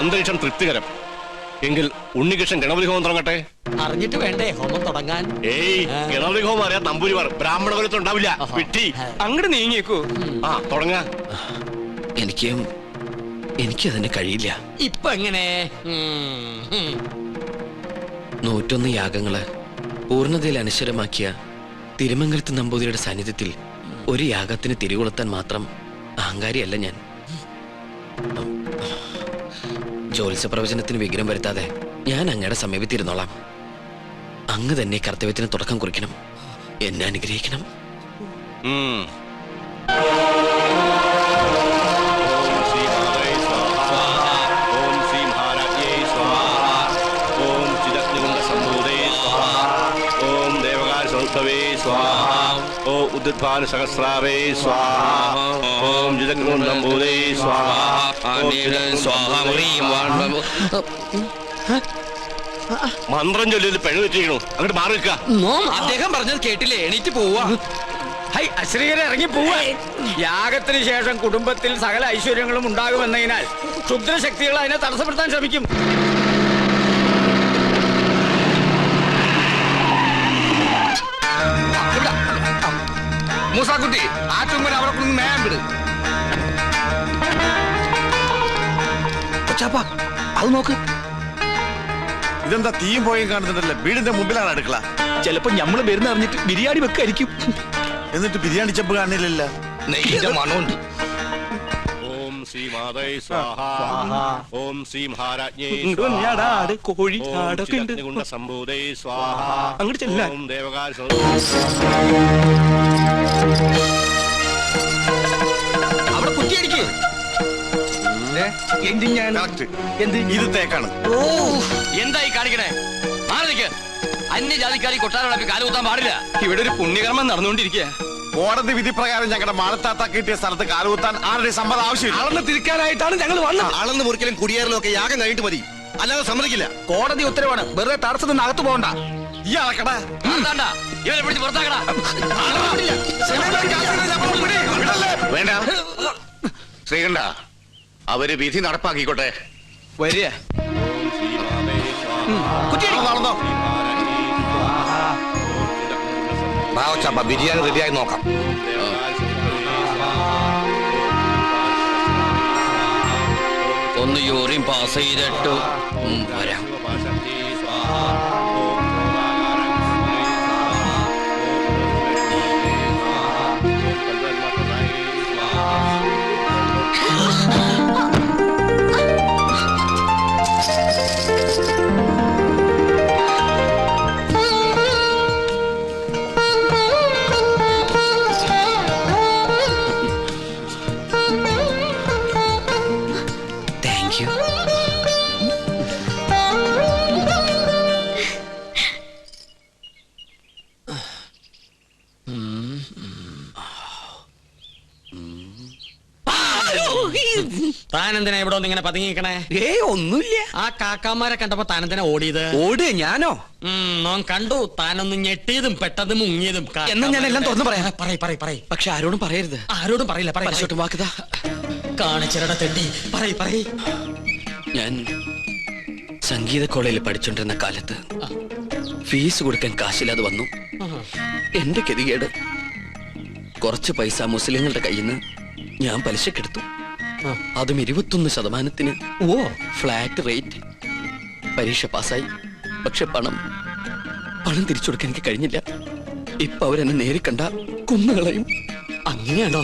അന്തരീക്ഷം തൃപ്തികരം. എങ്കിൽ ഉണ്ണികൃഷ്ണൻ ഗണപതി ഹോമം തുടങ്ങട്ടെ. അറിഞ്ഞിട്ട് വേണ്ടേ ഹോമം തുടങ്ങാൻ? ഏയ്, ഗണപതി ഹോമം അറിയാൻ തമ്പൂരിമാർ ബ്രാഹ്മണ കുലത്തിൽ ഉണ്ടാവില്ല. വിട്ടി അങ്ങോട്ട് നീങ്ങിയേക്കൂ. ആ തുടങ്ങാ. എനിക്കതിന് കഴിയില്ല. ഇപ്പൊ എങ്ങനെ? 101 യാഗങ്ങള് പൂർണ്ണതയിൽ അനശ്വരമാക്കിയ തിരുമംഗലത്ത് നമ്പൂതിരിയുടെ സാന്നിധ്യത്തിൽ ഒരു യാഗത്തിന് തിരികൊളുത്താൻ മാത്രം അഹങ്കാരിയല്ല ഞാൻ. ജ്യോത്സ്യ പ്രവചനത്തിന് വിഘ്നം വരുത്താതെ ഞാൻ അങ്ങയുടെ സമീപത്തിരുന്നോളാം. അങ്ങ് തന്നെ കർത്തവ്യത്തിന് തുടക്കം കുറിക്കണം. എന്നെ അനുഗ്രഹിക്കണം. ഉദ്ധാന സഹസ്രാവേ സ്വാഹ. ഓം ജിതഗ്രൂന്ദംബൂദേ സ്വാഹ. മന്ത്രം ചൊല്ലിയിൽ പെഴു വെച്ചിരിക്കണു. അങ്ങോട്ട് മാറി നിൽക്കുക. അദ്ദേഹം പറഞ്ഞത് കേട്ടില്ലേ? എണീറ്റ് പോവാ. അശ്രീകരെ ഇറങ്ങി പോവാ. യാഗത്തിന് ശേഷം കുടുംബത്തിൽ സകല ഐശ്വര്യങ്ങളും ഉണ്ടാകുമെന്നതിനാൽ ക്ഷുദ്രശക്തികൾ അതിനെ തടസ്സപ്പെടുത്താൻ ശ്രമിക്കും. മൂസാക്കുട്ടി, ആ ചുമൻ അവരെ കൊണ്ട് മേയാൻ വിട്. അത് നോക്ക്. ഇതെന്താ തീയും പോയും കാണുന്നുണ്ടല്ലേ? വീടിന്റെ മുമ്പിലാണ് അടുക്കള. ചിലപ്പോ ഞമ്മള് വരുന്ന അറിഞ്ഞിട്ട് ബിരിയാണി വെക്കായിരിക്കും. എന്നിട്ട് ബിരിയാണി ചെമ്പ് കാണുന്നില്ലല്ലോ. നെയ്യുടെ മണമുണ്ട്. ഓം ശ്രീ മാതൈ സ്വാഹ. ഓം ശ്രീ മഹാരാജ്ഞേ കോഴി സംഭൂതൈ സ്വാഹ. അങ്ങോട്ട് ചെല്ല. ഓം ദേവകാല അവിടെ കുറ്റിയടിക്ക്. ഇത് തേക്കാണ്. എന്തായി കാണിക്കണേ? മാറിക്ക്. അന്യജാതിക്കാരി കൊട്ടാരം കാലുകുത്താൻ പാടില്ല. ഇവിടെ ഒരു പുണ്യകർമ്മം നടന്നുകൊണ്ടിരിക്കുക. കോടതി വിധി പ്രകാരം ഞങ്ങളുടെ മാളത്താത്ത കിട്ടിയ സ്ഥലത്ത് കാലുകുത്താൻ ആരുടെ സമ്മതം ആവശ്യമില്ല. അളന്ന് തിരിക്കാനായിട്ടാണ് ഞങ്ങൾ വന്നത്. അളന്ന് മുറിക്കലും കുടിയേറലും ഒക്കെ യാഗം കഴിഞ്ഞിട്ട് മതി, അല്ലാതെ സമ്മതിക്കില്ല. കോടതി ഉത്തരവാണ്. വെറുതെ തടസ്സത്തിൽ നിന്ന് അകത്ത് പോകണ്ട. ഈ അളക്കടാ. ഇവരെ പിടിച്ച് പുറത്താക്കടാ. വേണ്ട ശ്രീകണ്ഠ, അവര് വിധി നടപ്പാക്കിക്കോട്ടെ. വരിക. ബിരിയാണി റെഡിയായി നോക്കാം. ഒന്ന് യൂറിൻ പാസ് ചെയ്തിട്ടു വരാം. താനെന്തിനാ ഇവിടെ ഒന്ന് ഇങ്ങനെ പതുങ്ങിക്കണേ? ഒന്നുമില്ല. ആ കാക്കാമാരെ കണ്ടപ്പോ താനെന്തിനാ ഓടിയത്? ഓട് ഞാനോ? നോൻ കണ്ടു. താനൊന്ന് ഞെട്ടിയതും പെട്ടതും മുങ്ങിയതും. എന്നാ ഞാൻ എല്ലാം തുറന്നു പറയാം. പറയ്. പക്ഷെ ആരോടും പറയരുത്. ആരോടും പറയില്ല. വാക്കുതാ കാണിച്ചിരട തെണ്ടി. പറയ്. ഞാൻ സംഗീത കോളേജിൽ പഠിച്ചോണ്ടിരുന്ന കാലത്ത് ഫീസ് കൊടുക്കാൻ കാശില്ലാതെ വന്നു. എന്റെ ഗതികേട്. കുറച്ച് പൈസ മുസ്ലിങ്ങളുടെ കയ്യിൽ നിന്ന് ഞാൻ പലിശക്കെടുത്തു. അതും 21%. Flat rate. പരീക്ഷ പാസ്സായി. പക്ഷെ പണം തിരിച്ചു കൊടുക്കാൻ എനിക്ക് കഴിഞ്ഞില്ല. ഇപ്പൊ അവരെന്നെ നേരി കണ്ട കുന്നുകളയും. അങ്ങനെയാണോ?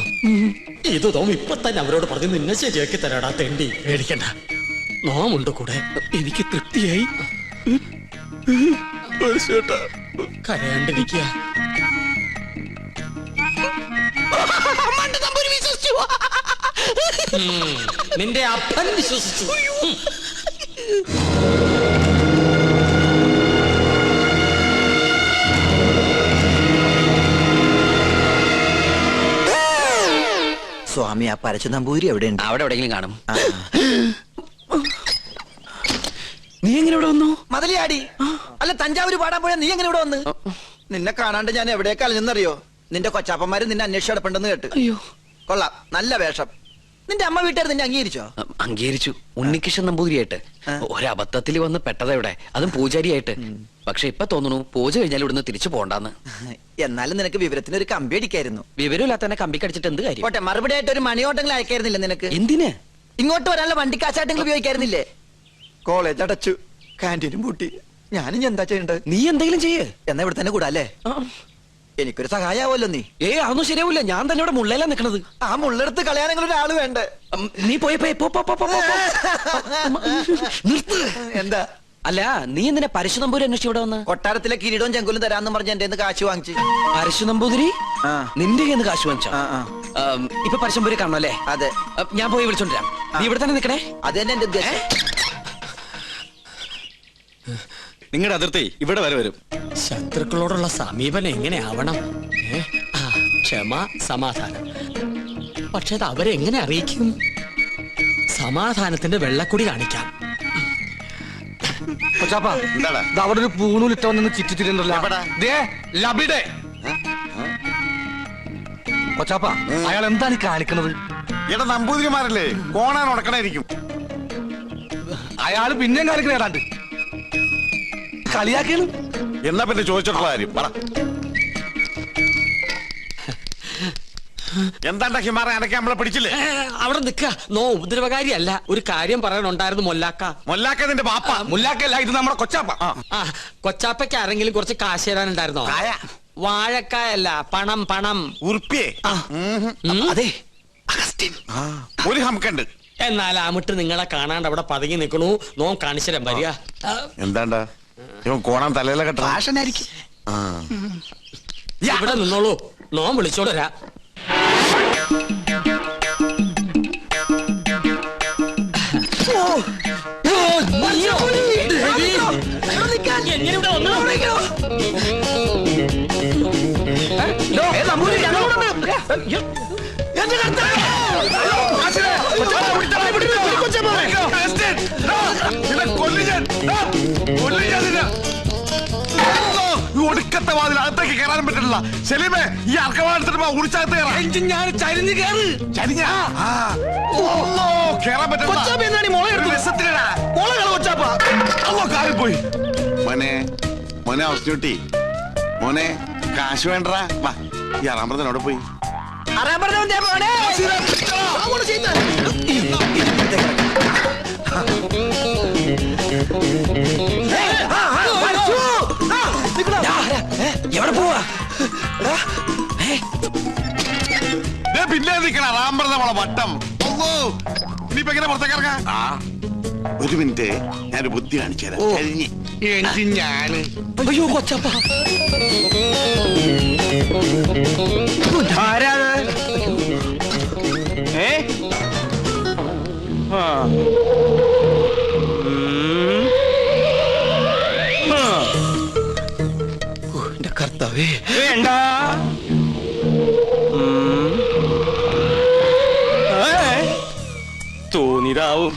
ഇത് തോം ഇപ്പൊ തന്നെ അവരോട് പറഞ്ഞു നിന്നെ ശരിയാക്കി തരാടാ തെണ്ടി. പേടിക്കണ്ട, നോമുണ്ട് കൂടെ. എനിക്ക് തൃപ്തിയായി. കരയാണ്ടിരിക്കുക. നിന്റെ അപ്പൻ വിശ്വസിച്ചു. സ്വാമി, ആ പരച്ച നമ്പൂരി എവിടെയുണ്ട്? അവിടെ എവിടെയെങ്കിലും കാണും. നീ എങ്ങനെ ഇവിടെ വന്നു? മതിലിയാടി. അല്ല, തഞ്ചാവൂര് പാടാൻ പോയാ നീ എങ്ങനെ ഇവിടെ വന്ന്? നിന്നെ കാണാണ്ട് ഞാൻ എവിടേക്ക് അലഞ്ഞെന്നറിയോ? നിന്റെ കൊച്ചാപ്പന്മാര് നിന്നെ അന്വേഷിച്ച് കിടപ്പുണ്ടെന്ന് കേട്ട്. അയ്യോ, കൊള്ളാം, നല്ല വേഷം. നിന്റെ അമ്മ വീട്ടുകാർ നിന്നെ അംഗീകരിച്ചോ? അംഗീകരിച്ചു. ഉണ്ണികൃഷ്ണൻ നമ്പൂതിരിയായിട്ട് ഒരബദ്ധത്തിൽ വന്ന് പെട്ടതെവിടെ, അതും പൂജാരിയായിട്ട്. പക്ഷെ ഇപ്പൊ തോന്നുന്നു പൂജ കഴിഞ്ഞാൽ ഇവിടുന്ന് തിരിച്ചു പോണ്ടെന്ന്. എന്നാലും നിനക്ക് വിവരത്തിന് ഒരു കമ്പി അടിക്കായിരുന്നു. വിവരമില്ലാത്തന്നെ കമ്പി കടിച്ചിട്ട് എന്ത് കാര്യം? പോട്ടെ, മറുപടി ആയിട്ട് ഒരു മണിയോട്ടെങ്കിലും അയക്കായിരുന്നില്ല നിനക്ക്? എന്തിന്? ഇങ്ങോട്ട് വരാനുള്ള വണ്ടിക്കാശായിട്ടെങ്കിലും ഉപയോഗിക്കായിരുന്നില്ലേ? കോളേജ് അടച്ചു, കാന്റീനും പൂട്ടി, ഞാനും എന്താ ചെയ്യണ്ടത്? നീ എന്തെങ്കിലും ചെയ്യേ. എന്നാ ഇവിടെ തന്നെ കൂടാല്ലേ? എനിക്കൊരു സഹായാവല്ലോ നീ. അതൊന്നും ശരിയാവില്ല. ഞാൻ തന്നെ ഇവിടെ മുള്ളയിലാ നിക്കണത്. ആ മുള്ളെടുത്ത് കളയാനെങ്കിലും ഒരാള് വേണ്ടേ? നീ പോയി നിർത്ത്. എന്താ? അല്ല, നീ എന്തിനാ പരശു നമ്പൂരി അന്വേഷിച്ച് ഇവിടെ വന്ന്? കൊട്ടാരത്തിലെ കിരീടവും ചെങ്കുലും തരാന്ന് പറഞ്ഞ എന്റെ കാശ് വാങ്ങിച്ച്. പരശു നമ്പൂതിരി ആ. നിന്റെ കയ്യിൽ കാശ് വാങ്ങിച്ചോ? ആ, ആ. ഇപ്പൊ പരശുനമ്പൂരി കാണണം അല്ലേ? അതെ. ഞാൻ പോയി വിളിച്ചോണ്ടിരാം. നീ ഇവിടെ തന്നെ നിക്കണേ. അത് തന്നെ എന്റെ ഉദ്ദേശം. നിങ്ങളുടെ അതിർത്തി ഇവിടെ വരെ വരും. ശത്രുക്കളോടുള്ള സമീപനം എങ്ങനെയാവണം? ക്ഷമ, സമാധാനം. പക്ഷെ അത് അവരെങ്ങനെ അറിയിക്കും? സമാധാനത്തിന്റെ വെള്ളക്കുടി കാണിക്കാം. എന്താടാ? അവിടെ ഒരു പൂണൂലിട്ട വന്ന് ചിറ്റിട്ടില്ലല്ലോ. എവിടാ? ലബിടെ കൊച്ചാപ്പ, അയാൾ എന്താണ് ഈ കാണിക്കണത്? ഇവിടെ നമ്പൂതിരിമാരല്ലേ, കോണാൻ ഉടക്കണായിരിക്കും. അയാൾ പിന്നെയും കാണിക്കണ ഏതാണ്ട് കളിയാക്കാണ്. എന്നാ പിന്നെ ചോദിച്ചിട്ടുള്ള കാര്യം പറ. എന്താണ്ടാ ഹിമാറ അനക്കെ നമ്മളെ പിടിച്ചില്ലേ? അവിടെ നിക്ക. നോ ഉപദ്രവകാരിയല്ല. ഒരു കാര്യം പറയാനുണ്ടായിരുന്നു മൊല്ലാക്ക. മൊല്ലാക്ക നിന്റെ ബാപ്പ. മുല്ലാക്കല്ല, ഇത് നമ്മുടെ കൊച്ചാപ്പ. ആ, കൊച്ചാപ്പയ്ക്ക് ആരെങ്കിലും കുറച്ച് കാശ് തരാനുണ്ടായിരുന്നോ? വാഴക്കായല്ല, പണം പണം. ഉറുപ്പിയേ? അതെ, ഒരു ഹംക്കുണ്ട്. എന്നാൽ അമിട്ട് നിങ്ങളെ കാണാണ്ട് അവിടെ പതുങ്ങി നിൽക്കണു. നോ കാണിച്ചരം വരിക. എന്താണ്ടാ ഇവൻ കോണാൻ തലയിലെ കെട്ട? ഇവിടെ നിന്നോളൂ. നോ വിളിച്ചോളരാ. ഒടുക്കത്തെ വാതിൽ അകത്തേക്ക് കയറാനും പറ്റില്ല. സെലീമേ, ഈ അർക്കവാടുത്തിട്ട് ഉടിച്ചകത്ത് കയറാൻ. ഞാൻ ചരിഞ്ഞ് കയറ്. ചരിഞ്ഞാ? കേറാൻ പറ്റില്ല. കാലിൽ പോയി. മോനെ മോനെ അവസ്ഥ മോനെ, കാശ് വേണ്ടടാ. വാ, ഈ അറാമ്പറത്തിനോട് പോയി. എവിടെ പോവാ? പിന്നെ നിൽക്കണ റാമ്പറ നമ്മളെ വട്ടം. ഇനിയിപ്പോ എങ്ങനെ പുറത്തേക്ക് ഇറങ്ങാ? ഒരു മിനിറ്റ്, ഞാനൊരു ബുദ്ധി കാണിച്ചു തരാം. ഞാന് അയ്യോ കൊച്ചപ്പ, എന്റെ കർത്താവേ. വേണ്ട, തോന്നിയതാവും.